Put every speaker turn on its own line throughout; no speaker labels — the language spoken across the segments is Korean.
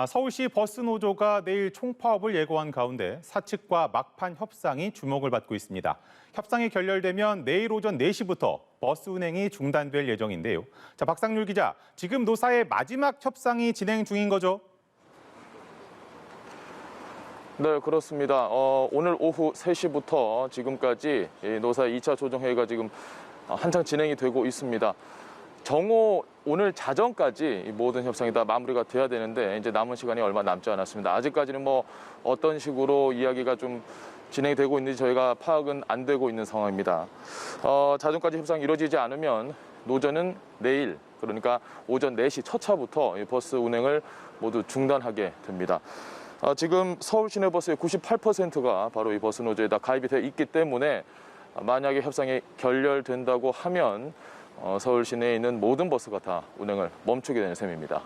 서울시 버스노조가 내일 총파업을 예고한 가운데 사측과 막판 협상이 주목을 받고 있습니다. 협상이 결렬되면 내일 오전 4시부터 버스 운행이 중단될 예정인데요. 박상률 기자, 지금 노사의 마지막 협상이 진행 중인 거죠?
네, 그렇습니다. 오늘 오후 3시부터 지금까지 노사 2차 조정회의가 지금 한창 진행이 되고 있습니다. 정오 오늘 자정까지 모든 협상이 다 마무리가 돼야 되는데 이제 남은 시간이 얼마 남지 않았습니다. 아직까지는 뭐 어떤 식으로 이야기가 좀 진행이 되고 있는지 저희가 파악은 안 되고 있는 상황입니다. 자정까지 협상이 이루어지지 않으면 노조는 내일, 그러니까 오전 4시 첫 차부터 버스 운행을 모두 중단하게 됩니다. 지금 서울 시내버스의 98%가 바로 이 버스 노조에 다 가입이 되어 있기 때문에 만약에 협상이 결렬된다고 하면 서울 시내에 있는 모든 버스가 다 운행을 멈추게 되는 셈입니다.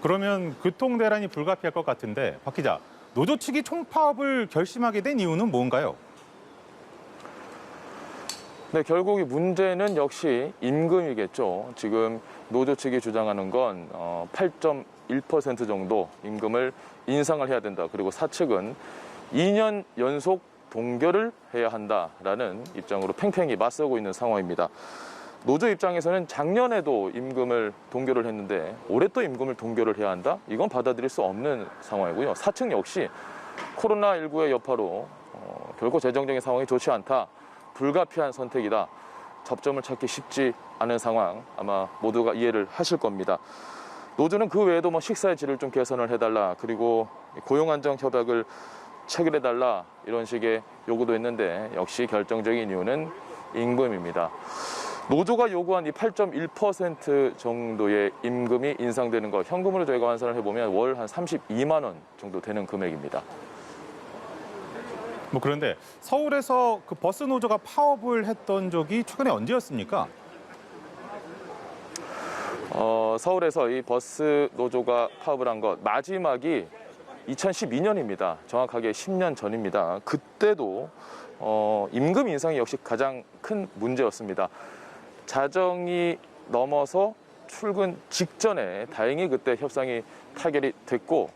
그러면 교통 대란이 불가피할 것 같은데 박 기자, 노조 측이 총파업을 결심하게 된 이유는 뭔가요?
네, 결국 이 문제는 역시 임금이겠죠. 지금 노조 측이 주장하는 건 8.1% 정도 임금을 인상을 해야 된다. 그리고 사측은 2년 연속 동결을 해야 한다라는 입장으로 팽팽히 맞서고 있는 상황입니다. 노조 입장에서는 작년에도 임금을 동결을 했는데 올해 또 임금을 동결을 해야 한다? 이건 받아들일 수 없는 상황이고요. 사측 역시 코로나19의 여파로 결코 재정적인 상황이 좋지 않다. 불가피한 선택이다. 접점을 찾기 쉽지 않은 상황, 아마 모두가 이해를 하실 겁니다. 노조는 그 외에도 뭐 식사의 질을 좀 개선을 해달라, 그리고 고용안정 협약을 체결해달라, 이런 식의 요구도 했는데 역시 결정적인 이유는 임금입니다. 노조가 요구한 이 8.1% 정도의 임금이 인상되는 것, 현금으로 저희가 환산을 해보면 월 한 32만 원 정도 되는 금액입니다.
그런데 서울에서 그 버스 노조가 파업을 했던 적이 최근에 언제였습니까?
서울에서 이 버스 노조가 파업을 한 것 마지막이 2012년입니다. 정확하게 10년 전입니다. 그때도 임금 인상이 역시 가장 큰 문제였습니다. 자정이 넘어서 출근 직전에 다행히 그때 협상이 타결이 됐고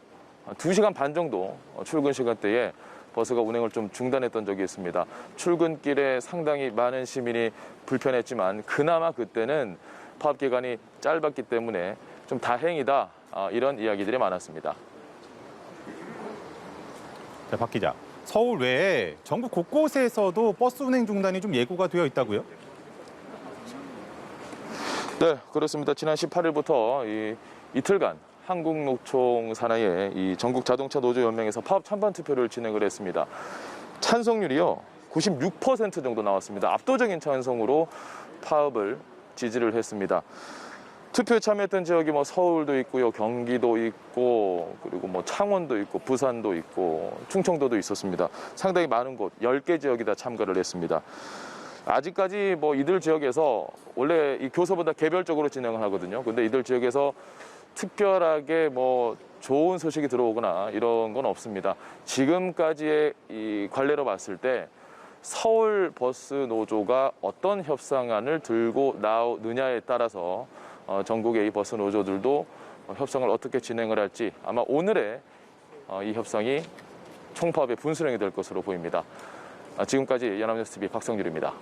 2시간 반 정도 출근 시간대에 버스가 운행을 좀 중단했던 적이 있습니다. 출근길에 상당히 많은 시민이 불편했지만 그나마 그때는 파업 기간이 짧았기 때문에 좀 다행이다, 이런 이야기들이 많았습니다.
박 기자, 서울 외에 전국 곳곳에서도 버스 운행 중단이 좀 예고가 되어 있다고요?
네, 그렇습니다. 지난 18일부터 이틀간 한국노총 산하의 이 전국자동차노조연맹에서 파업 찬반 투표를 진행을 했습니다. 찬성률이요 96% 정도 나왔습니다. 압도적인 찬성으로 파업을 지지를 했습니다. 투표에 참여했던 지역이 뭐 서울도 있고요, 경기도 있고, 그리고 뭐 창원도 있고, 부산도 있고, 충청도도 있었습니다. 상당히 많은 곳, 10개 지역이 다 참가를 했습니다. 아직까지 뭐 이들 지역에서 원래 이 교섭보다 개별적으로 진행을 하거든요. 근데 이들 지역에서 특별하게 뭐 좋은 소식이 들어오거나 이런 건 없습니다. 지금까지의 이 관례로 봤을 때 서울 버스 노조가 어떤 협상안을 들고 나오느냐에 따라서 전국의 이 버스 노조들도 협상을 어떻게 진행을 할지 아마 오늘의 이 협상이 총파업의 분수령이 될 것으로 보입니다. 지금까지 연합뉴스 TV 박성률입니다.